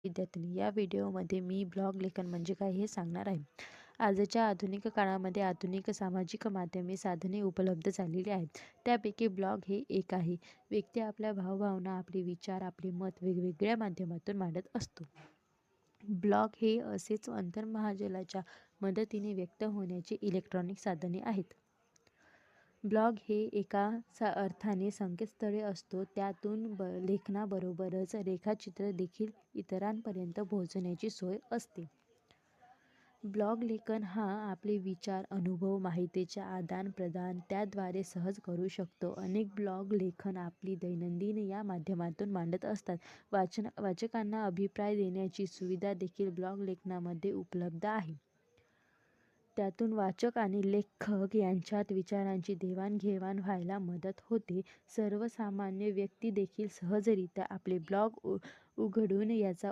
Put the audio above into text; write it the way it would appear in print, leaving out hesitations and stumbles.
विद्यार्थिनी, या व्हिडिओमध्ये मी ब्लॉग लेखन म्हणजे काय हे सांगणार आहे. आजच्या आधुनिक काळामध्ये आधुनिक सामाजिक माध्यमे साधने उपलब्ध झालेली आहेत. त्यापैकी ब्लॉग हे एक आहे. व्यक्ती आपल्या भावभावना, आपले विचार, आपले मत वेगवेगळ्या माध्यमातून मांडत असतो. ब्लॉग हे असेच अंतर्महाजालाच्या मदतीने व्यक्त होण्याचे इलेक्ट्रॉनिक साधने आहेत. ब्लॉग हे एका अर्थाने संकेतस्थळे असतो. त्यातून लेखनाबरोबरच रेखाचित्र देखील इतरांपर्यंत पोहोचण्याची सोय असते. ब्लॉग लेखन हा आपले विचार, अनुभव, माहितीचे आदान-प्रदान त्याद्वारे सहज करू शकतो. अनेक ब्लॉग लेखन आपली दैनंदिन या माध्यमातून मांडत असतात. वाचकांना अभिप्राय देण्याची सुविधा देखील ब्लॉग लेखनामध्ये उपलब्ध आहे. त्यातून वाचक आणि लेखक यांच्यात विचारांची देवाणघेवाण व्हायला मदत होते. सर्वसामान्य व्यक्ती देखील सहजरित्या आपले ब्लॉग उघडून याचा